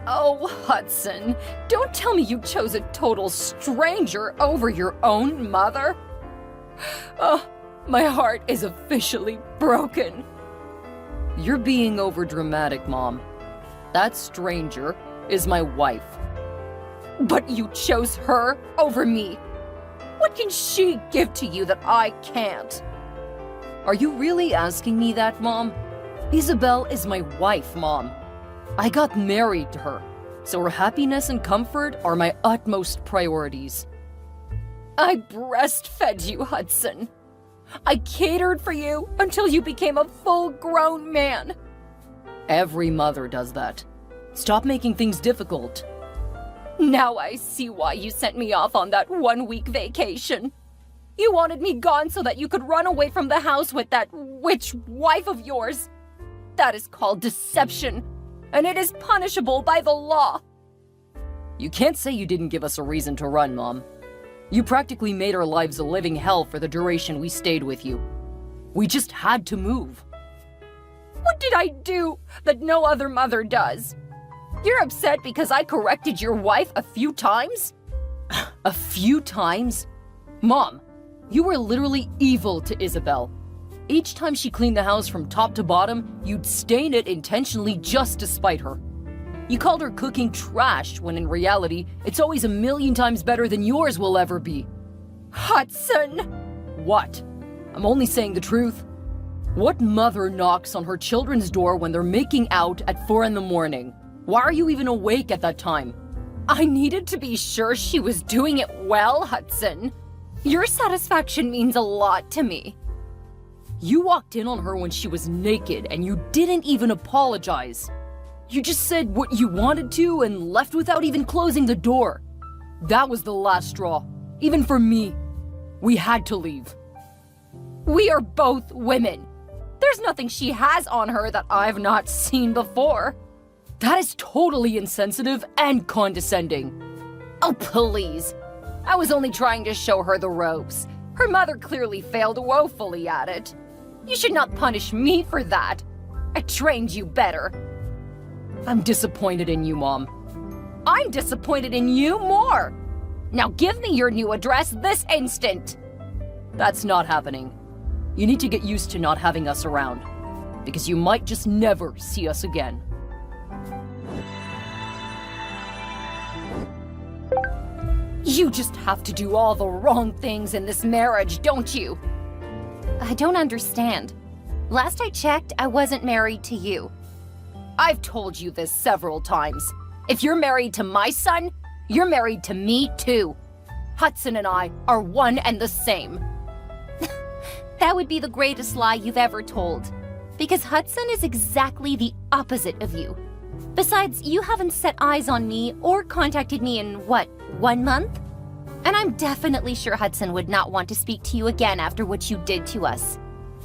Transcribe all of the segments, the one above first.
Oh, Hudson, don't tell me you chose a total stranger over your own mother. Oh, my heart is officially broken. You're being overdramatic, Mom. That stranger is my wife. But you chose her over me. What can she give to you that I can't? Are you really asking me that, Mom? Isabel is my wife, Mom. I got married to her, so her happiness and comfort are my utmost priorities. I breastfed you, Hudson. I catered for you until you became a full-grown man. Every mother does that. Stop making things difficult. Now I see why you sent me off on that 1-week vacation. You wanted me gone so that you could run away from the house with that witch wife of yours. That is called deception, and it is punishable by the law. You can't say you didn't give us a reason to run, Mom. You practically made our lives a living hell for the duration we stayed with you. We just had to move. What did I do that no other mother does? You're upset because I corrected your wife a few times? A few times? Mom, you were literally evil to Isabel. Each time she cleaned the house from top to bottom, you'd stain it intentionally just to spite her. You called her cooking trash when in reality, it's always a million times better than yours will ever be. Hudson! What? I'm only saying the truth. What mother knocks on her children's door when they're making out at 4 in the morning? Why are you even awake at that time? I needed to be sure she was doing it well, Hudson. Your satisfaction means a lot to me. You walked in on her when she was naked and you didn't even apologize. You just said what you wanted to and left without even closing the door. That was the last straw, even for me. We had to leave. We are both women. There's nothing she has on her that I've not seen before. That is totally insensitive and condescending. Oh, please. I was only trying to show her the ropes. Her mother clearly failed woefully at it. You should not punish me for that. I trained you better. I'm disappointed in you, Mom. I'm disappointed in you more. Now give me your new address this instant. That's not happening. You need to get used to not having us around, because you might just never see us again. You just have to do all the wrong things in this marriage, don't you? I don't understand. Last I checked, I wasn't married to you. I've told you this several times. If you're married to my son, you're married to me too. Hudson and I are one and the same. That would be the greatest lie you've ever told. Because Hudson is exactly the opposite of you. Besides, you haven't set eyes on me or contacted me in, 1 month? And I'm definitely sure Hudson would not want to speak to you again after what you did to us.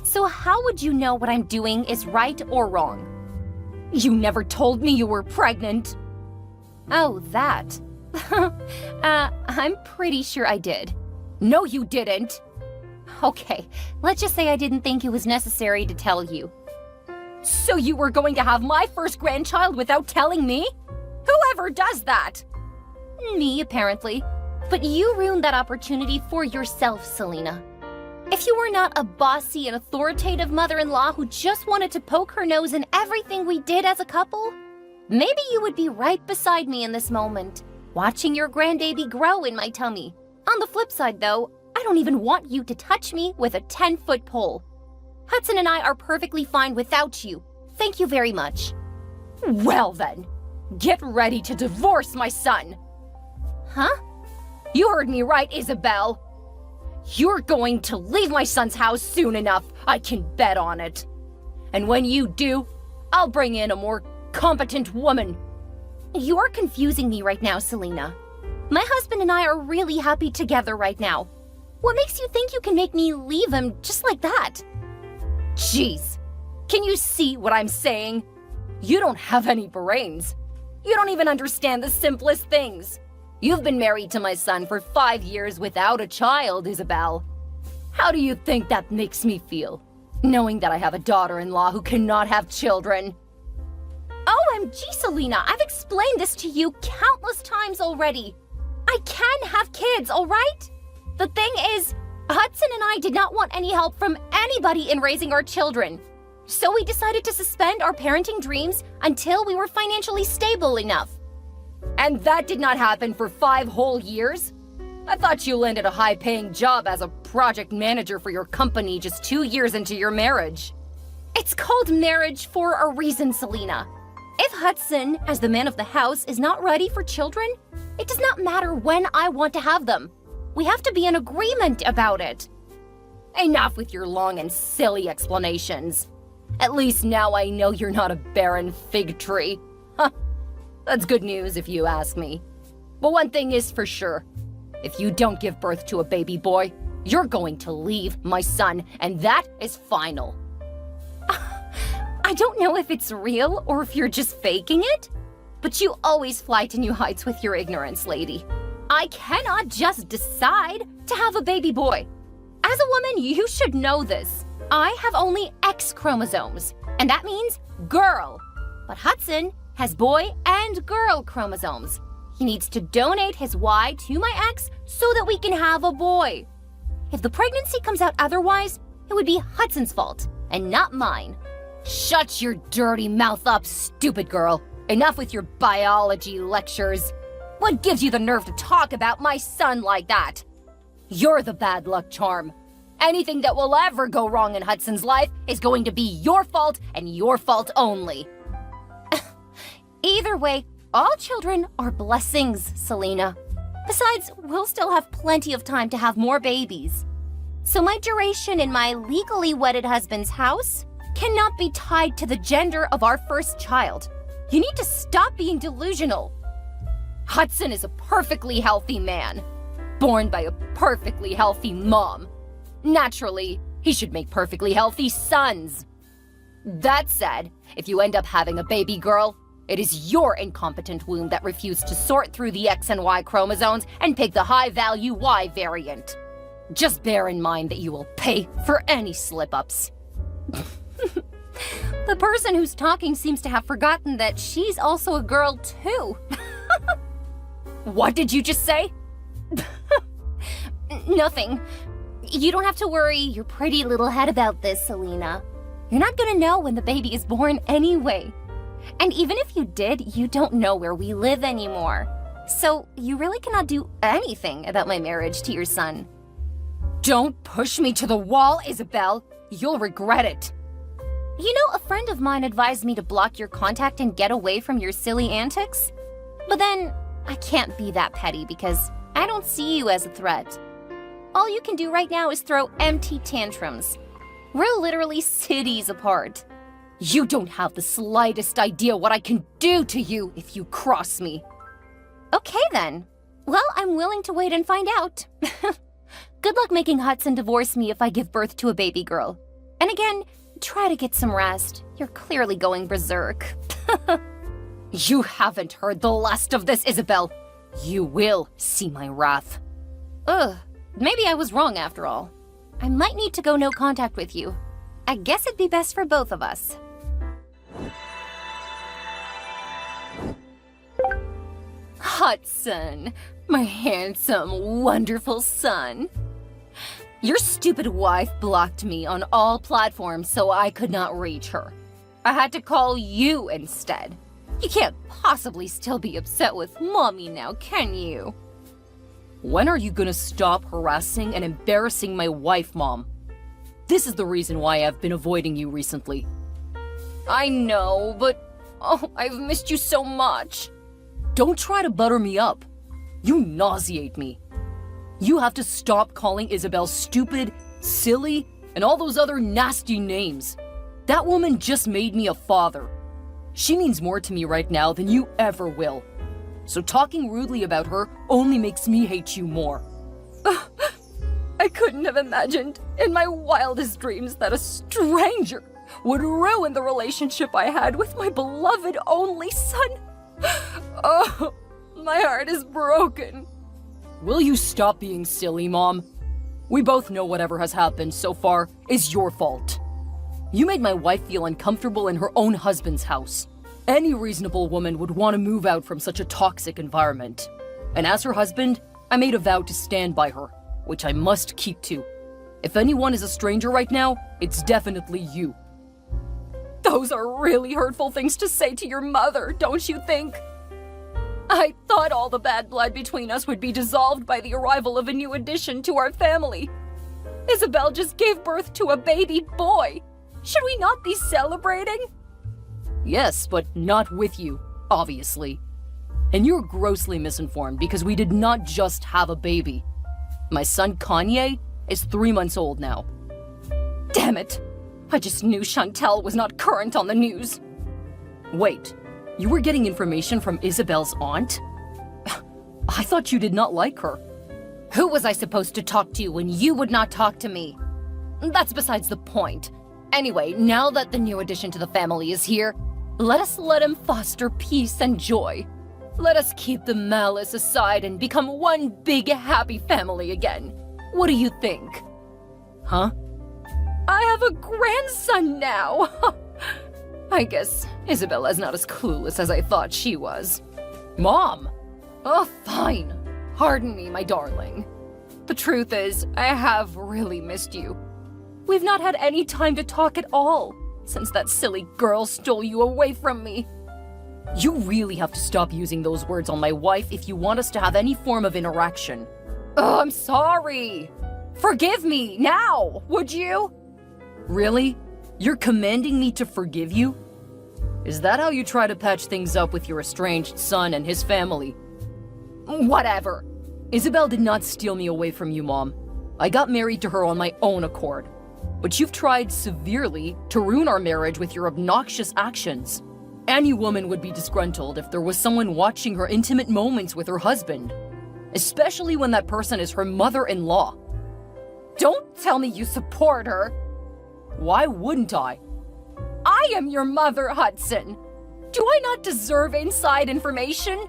So how would you know what I'm doing is right or wrong? You never told me you were pregnant. Oh, that. I'm pretty sure I did. No, you didn't. Okay, let's just say I didn't think it was necessary to tell you. So you were going to have my first grandchild without telling me? Whoever does that? Me, apparently. But you ruined that opportunity for yourself, Selena. If you were not a bossy and authoritative mother-in-law who just wanted to poke her nose in everything we did as a couple, maybe you would be right beside me in this moment, watching your grandbaby grow in my tummy. On the flip side, though, I don't even want you to touch me with a 10-foot pole. Hudson and I are perfectly fine without you. Thank you very much. Well then, get ready to divorce my son. Huh? You heard me right, Isabel. You're going to leave my son's house soon enough, I can bet on it. And when you do, I'll bring in a more competent woman. You're confusing me right now, Selena. My husband and I are really happy together right now. What makes you think you can make me leave him just like that? Jeez, can you see what I'm saying? You don't have any brains. You don't even understand the simplest things. You've been married to my son for 5 years without a child, Isabel. How do you think that makes me feel, knowing that I have a daughter-in-law who cannot have children? OMG, Selena, I've explained this to you countless times already. I can have kids, all right? The thing is, Hudson and I did not want any help from anybody in raising our children. So we decided to suspend our parenting dreams until we were financially stable enough. And that did not happen for 5 whole years? I thought you landed a high-paying job as a project manager for your company just 2 years into your marriage. It's called marriage for a reason, Selena. If Hudson, as the man of the house, is not ready for children, it does not matter when I want to have them. We have to be in agreement about it. Enough with your long and silly explanations. At least now I know you're not a barren fig tree. Huh. That's good news if you ask me. But one thing is for sure. If you don't give birth to a baby boy, you're going to leave my son, and that is final. I don't know if it's real or if you're just faking it, but you always fly to new heights with your ignorance, lady. I cannot just decide to have a baby boy. As a woman, you should know this. I have only X chromosomes, and that means girl. But Hudson has boy and girl chromosomes. He needs to donate his Y to my X so that we can have a boy. If the pregnancy comes out otherwise, it would be Hudson's fault and not mine. Shut your dirty mouth up, stupid girl. Enough with your biology lectures. What gives you the nerve to talk about my son like that? You're the bad luck charm. Anything that will ever go wrong in Hudson's life is going to be your fault and your fault only. Either way, all children are blessings, Selena. Besides, we'll still have plenty of time to have more babies. So my duration in my legally wedded husband's house cannot be tied to the gender of our first child. You need to stop being delusional. Hudson is a perfectly healthy man, born by a perfectly healthy mom. Naturally, he should make perfectly healthy sons. That said, if you end up having a baby girl, it is your incompetent womb that refused to sort through the X and Y chromosomes and pick the high-value Y variant. Just bear in mind that you will pay for any slip-ups. The person who's talking seems to have forgotten that she's also a girl too. What did you just say? Nothing. You don't have to worry your pretty little head about this, Selena. You're not gonna know when the baby is born anyway. And even if you did, you don't know where we live anymore. So you really cannot do anything about my marriage to your son. Don't push me to the wall, Isabel. You'll regret it. You know, a friend of mine advised me to block your contact and get away from your silly antics. But then, I can't be that petty because I don't see you as a threat. All you can do right now is throw empty tantrums. We're literally cities apart. You don't have the slightest idea what I can do to you if you cross me. Okay then. Well, I'm willing to wait and find out. Good luck making Hudson divorce me if I give birth to a baby girl. And again, try to get some rest. You're clearly going berserk. You haven't heard the last of this, Isabel. You will see my wrath. Ugh, maybe I was wrong after all. I might need to go no contact with you. I guess it'd be best for both of us. Hudson, my handsome, wonderful son. Your stupid wife blocked me on all platforms so I could not reach her. I had to call you instead. You can't possibly still be upset with Mommy now, can you? When are you gonna stop harassing and embarrassing my wife, Mom? This is the reason why I've been avoiding you recently. I know, but I've missed you so much. Don't try to butter me up. You nauseate me. You have to stop calling Isabel stupid, silly, and all those other nasty names. That woman just made me a father. She means more to me right now than you ever will. So talking rudely about her only makes me hate you more. I couldn't have imagined in my wildest dreams that a stranger would ruin the relationship I had with my beloved only son. Oh, my heart is broken. Will you stop being silly, Mom? We both know whatever has happened so far is your fault. You made my wife feel uncomfortable in her own husband's house. Any reasonable woman would want to move out from such a toxic environment. And as her husband, I made a vow to stand by her, which I must keep to. If anyone is a stranger right now, it's definitely you. Those are really hurtful things to say to your mother, don't you think? I thought all the bad blood between us would be dissolved by the arrival of a new addition to our family. Isabel just gave birth to a baby boy. Should we not be celebrating? Yes, but not with you, obviously. And you're grossly misinformed because we did not just have a baby. My son Kanye is 3 months old now. Damn it! I just knew Chantel was not current on the news. Wait, you were getting information from Isabel's aunt? I thought you did not like her. Who was I supposed to talk to when you would not talk to me? That's besides the point. Anyway, now that the new addition to the family is here, let us let him foster peace and joy. Let us keep the malice aside and become one big happy family again. What do you think? Huh? I have a grandson now! I guess Isabella's not as clueless as I thought she was. Mom! Oh, fine. Pardon me, my darling. The truth is, I have really missed you. We've not had any time to talk at all since that silly girl stole you away from me. You really have to stop using those words on my wife if you want us to have any form of interaction. Oh, I'm sorry. Forgive me now, would you? Really? You're commanding me to forgive you? Is that how you try to patch things up with your estranged son and his family? Whatever. Isabel did not steal me away from you, Mom. I got married to her on my own accord. But you've tried severely to ruin our marriage with your obnoxious actions. Any woman would be disgruntled if there was someone watching her intimate moments with her husband, especially when that person is her mother-in-law. Don't tell me you support her. Why wouldn't I? I am your mother, Hudson. Do I not deserve inside information?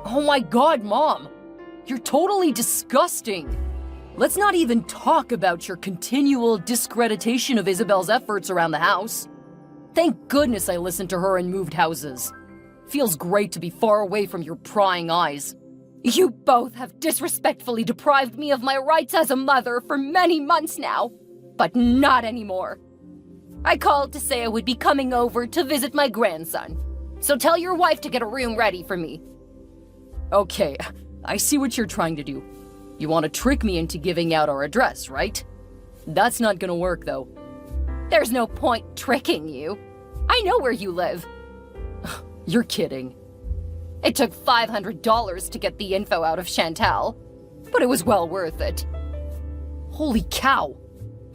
Oh my God, Mom. You're totally disgusting. Let's not even talk about your continual discreditation of Isabel's efforts around the house. Thank goodness I listened to her and moved houses. Feels great to be far away from your prying eyes. You both have disrespectfully deprived me of my rights as a mother for many months now, but not anymore. I called to say I would be coming over to visit my grandson, so tell your wife to get a room ready for me. Okay, I see what you're trying to do. You want to trick me into giving out our address, right? That's not gonna work, though. There's no point tricking you. I know where you live. You're kidding. It took $500 to get the info out of Chantal, but it was well worth it. Holy cow!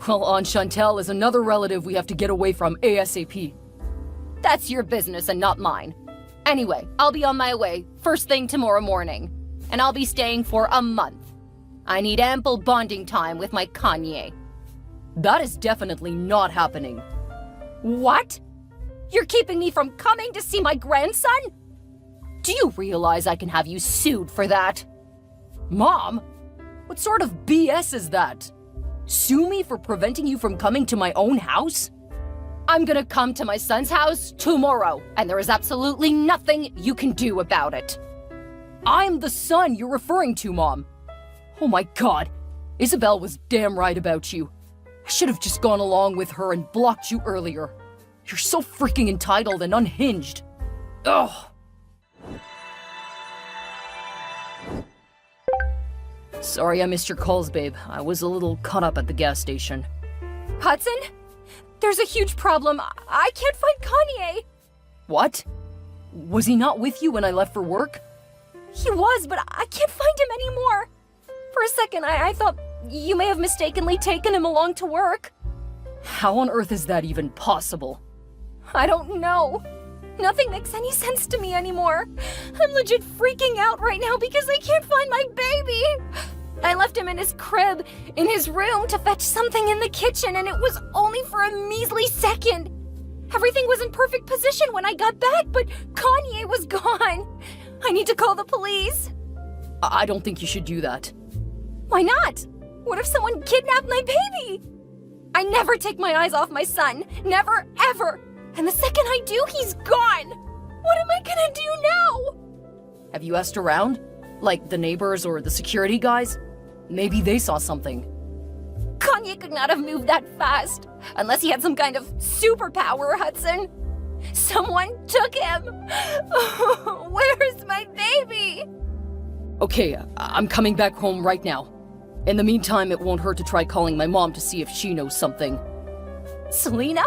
Well, Aunt Chantal is another relative we have to get away from ASAP. That's your business and not mine. Anyway, I'll be on my way first thing tomorrow morning, and I'll be staying for a month. I need ample bonding time with my Kanye. That is definitely not happening. What? You're keeping me from coming to see my grandson? Do you realize I can have you sued for that? Mom? What sort of BS is that? Sue me for preventing you from coming to my own house? I'm gonna come to my son's house tomorrow, and there is absolutely nothing you can do about it. I'm the son you're referring to, Mom. Oh my God, Isabel was damn right about you. I should have just gone along with her and blocked you earlier. You're so freaking entitled and unhinged. Ugh. Sorry I missed your calls, babe. I was a little caught up at the gas station. Hudson? There's a huge problem. I can't find Kanye. What? Was he not with you when I left for work? He was, but I can't find him anymore. For a second, I thought you may have mistakenly taken him along to work. How on earth is that even possible? I don't know. Nothing makes any sense to me anymore. I'm legit freaking out right now because I can't find my baby. I left him in his crib, in his room, to fetch something in the kitchen, and it was only for a measly second. Everything was in perfect position when I got back, but Kanye was gone. I need to call the police. I don't think you should do that. Why not? What if someone kidnapped my baby? I never take my eyes off my son. Never, ever. And the second I do, he's gone! What am I gonna do now? Have you asked around? Like the neighbors or the security guys? Maybe they saw something. Kanye could not have moved that fast, unless he had some kind of superpower, Hudson. Someone took him! Where's my baby? Okay, I'm coming back home right now. In the meantime, it won't hurt to try calling my mom to see if she knows something. Selena?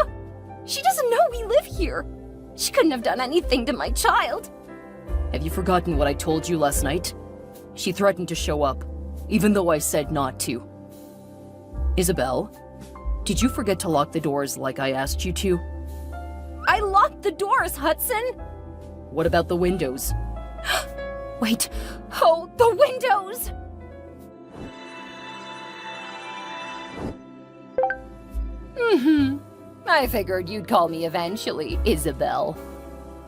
She doesn't know we live here. She couldn't have done anything to my child. Have you forgotten what I told you last night? She threatened to show up, even though I said not to. Isabel, did you forget to lock the doors like I asked you to? I locked the doors, Hudson! What about the windows? Wait, oh, the windows! I figured you'd call me eventually, Isabel.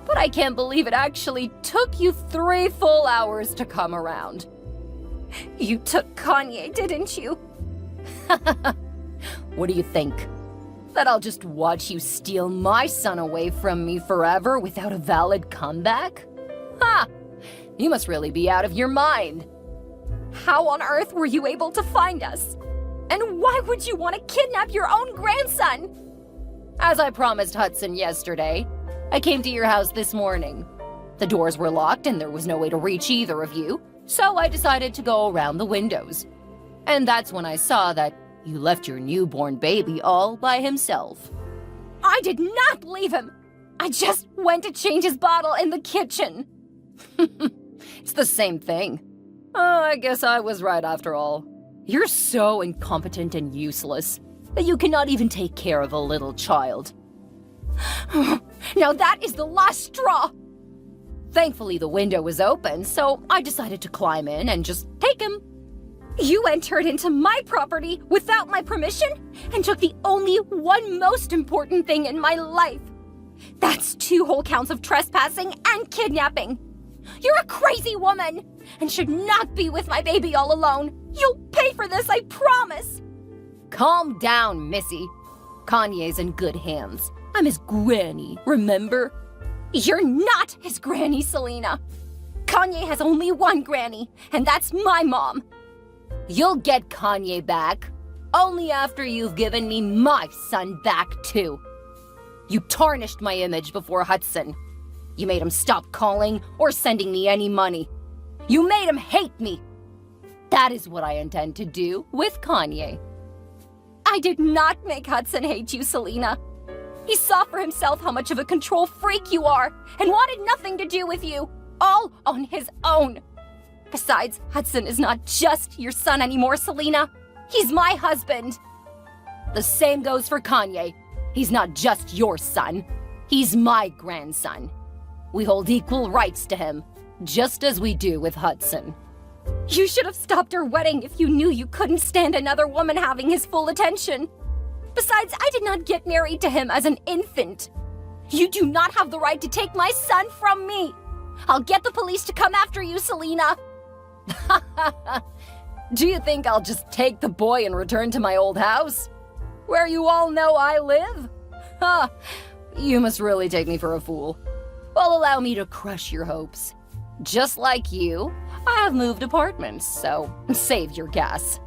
But I can't believe it actually took you 3 full hours to come around. You took Kanye, didn't you? What do you think? That I'll just watch you steal my son away from me forever without a valid comeback? Ha! You must really be out of your mind. How on earth were you able to find us? And why would you want to kidnap your own grandson? As I promised Hudson yesterday, I came to your house this morning. The doors were locked and there was no way to reach either of you, so I decided to go around the windows. And that's when I saw that you left your newborn baby all by himself. I did not leave him! I just went to change his bottle in the kitchen. It's the same thing. Oh, I guess I was right after all. You're so incompetent and useless that you cannot even take care of a little child. Now that is the last straw! Thankfully, the window was open, so I decided to climb in and just take him. You entered into my property without my permission and took the only one most important thing in my life. That's 2 whole counts of trespassing and kidnapping. You're a crazy woman and should not be with my baby all alone. You'll pay for this, I promise. Calm down, Missy. Kanye's in good hands. I'm his granny, remember? You're not his granny, Selena. Kanye has only one granny, and that's my mom. You'll get Kanye back, only after you've given me my son back, too. You tarnished my image before Hudson. You made him stop calling or sending me any money. You made him hate me. That is what I intend to do with Kanye. I did not make Hudson hate you, Selena. He saw for himself how much of a control freak you are and wanted nothing to do with you, all on his own. Besides, Hudson is not just your son anymore, Selena. He's my husband. The same goes for Kanye. He's not just your son. He's my grandson. We hold equal rights to him, just as we do with Hudson. You should have stopped our wedding if you knew you couldn't stand another woman having his full attention. Besides, I did not get married to him as an infant. You do not have the right to take my son from me. I'll get the police to come after you, Selena. Do you think I'll just take the boy and return to my old house? Where you all know I live? Ha! You must really take me for a fool. Well, allow me to crush your hopes. Just like you, I have moved apartments, so save your gas.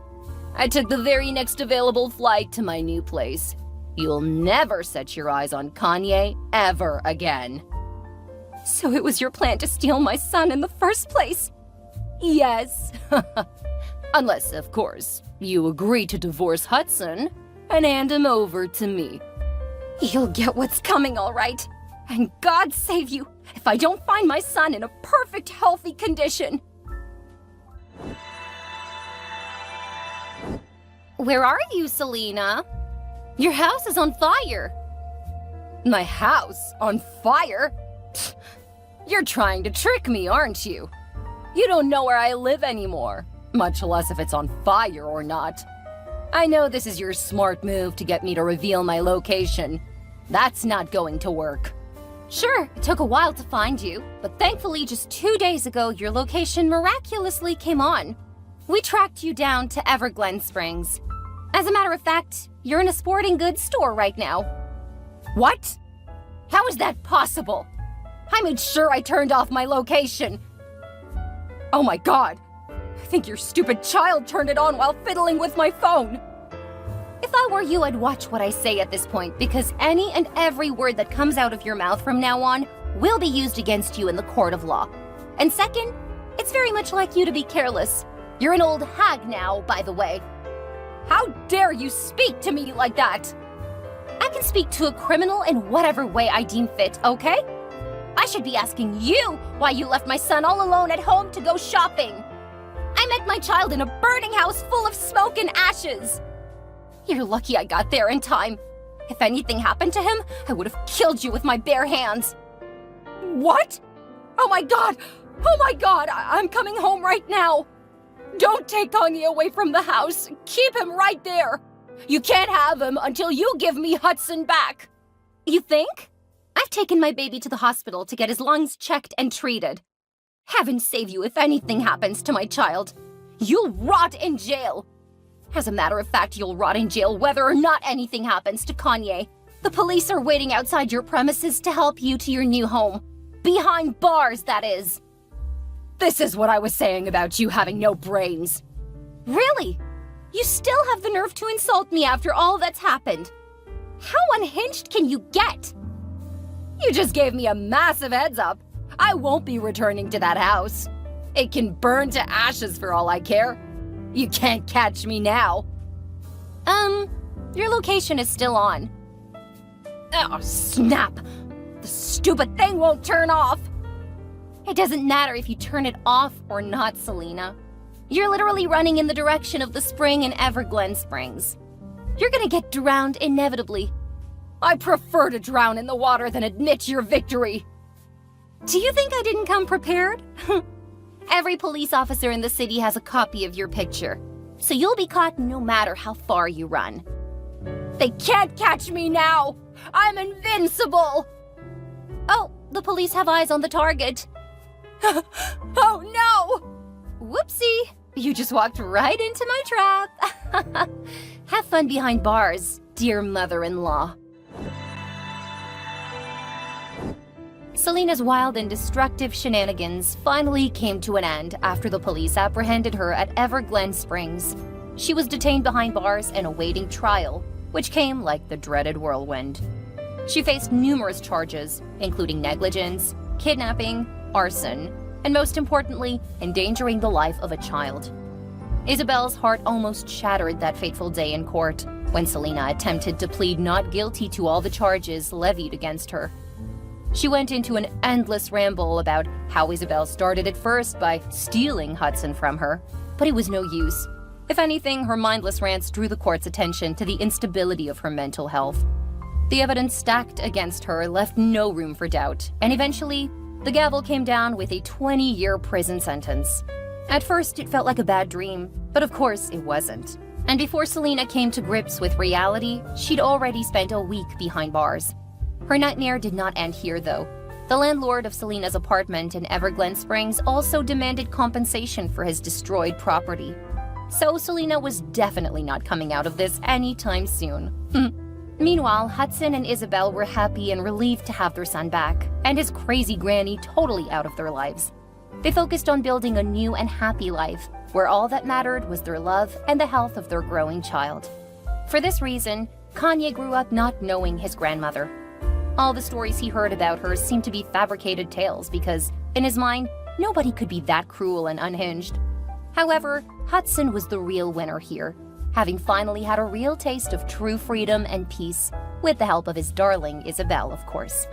I took the very next available flight to my new place. You'll never set your eyes on Kanye ever again. So it was your plan to steal my son in the first place? Yes. Unless, of course, you agree to divorce Hudson and hand him over to me. You'll get what's coming, all right. And God save you if I don't find my son in a perfect, healthy condition. Where are you, Selena? Your house is on fire. My house? On fire? You're trying to trick me, aren't you? You don't know where I live anymore, much less if it's on fire or not. I know this is your smart move to get me to reveal my location. That's not going to work. Sure, it took a while to find you, but thankfully just 2 days ago your location miraculously came on. We tracked you down to Everglen Springs. As a matter of fact, you're in a sporting goods store right now. What? How is that possible? I made sure I turned off my location. Oh my god. I think your stupid child turned it on while fiddling with my phone. If I were you, I'd watch what I say at this point, because any and every word that comes out of your mouth from now on will be used against you in the court of law. And second, it's very much like you to be careless. You're an old hag now, by the way. How dare you speak to me like that? I can speak to a criminal in whatever way I deem fit, okay? I should be asking you why you left my son all alone at home to go shopping. I met my child in a burning house full of smoke and ashes. You're lucky I got there in time. If anything happened to him, I would have killed you with my bare hands. What? Oh my god! Oh my god! I'm coming home right now! Don't take Kanye away from the house! Keep him right there! You can't have him until you give me Hudson back! You think? I've taken my baby to the hospital to get his lungs checked and treated. Heaven save you if anything happens to my child. You'll rot in jail! As a matter of fact, you'll rot in jail whether or not anything happens to Kanye. The police are waiting outside your premises to help you to your new home. Behind bars, that is. This is what I was saying about you having no brains. Really? You still have the nerve to insult me after all that's happened. How unhinged can you get? You just gave me a massive heads up. I won't be returning to that house. It can burn to ashes for all I care. You can't catch me now. Your location is still on. Oh, snap! The stupid thing won't turn off! It doesn't matter if you turn it off or not, Selena. You're literally running in the direction of the spring in Everglen Springs. You're gonna get drowned inevitably. I prefer to drown in the water than admit your victory. Do you think I didn't come prepared? Every police officer in the city has a copy of your picture, so you'll be caught no matter how far you run. They can't catch me now! I'm invincible! Oh, the police have eyes on the target. Oh no! Whoopsie! You just walked right into my trap. Have fun behind bars, dear mother-in-law. Selena's wild and destructive shenanigans finally came to an end after the police apprehended her at Everglen Springs. She was detained behind bars and awaiting trial, which came like the dreaded whirlwind. She faced numerous charges, including negligence, kidnapping, arson, and most importantly, endangering the life of a child. Isabel's heart almost shattered that fateful day in court when Selena attempted to plead not guilty to all the charges levied against her. She went into an endless ramble about how Isabel started at first by stealing Hudson from her, but it was no use. If anything, her mindless rants drew the court's attention to the instability of her mental health. The evidence stacked against her left no room for doubt, and eventually, the gavel came down with a 20-year prison sentence. At first, it felt like a bad dream, but of course it wasn't. And before Selena came to grips with reality, she'd already spent a week behind bars. Her nightmare did not end here, though. The landlord of Selena's apartment in Everglen Springs also demanded compensation for his destroyed property. So Selena was definitely not coming out of this anytime soon. Meanwhile, Hudson and Isabel were happy and relieved to have their son back, and his crazy granny totally out of their lives. They focused on building a new and happy life, where all that mattered was their love and the health of their growing child. For this reason, Kanye grew up not knowing his grandmother. All the stories he heard about her seemed to be fabricated tales because, in his mind, nobody could be that cruel and unhinged. However, Hudson was the real winner here, having finally had a real taste of true freedom and peace, with the help of his darling Isabel, of course.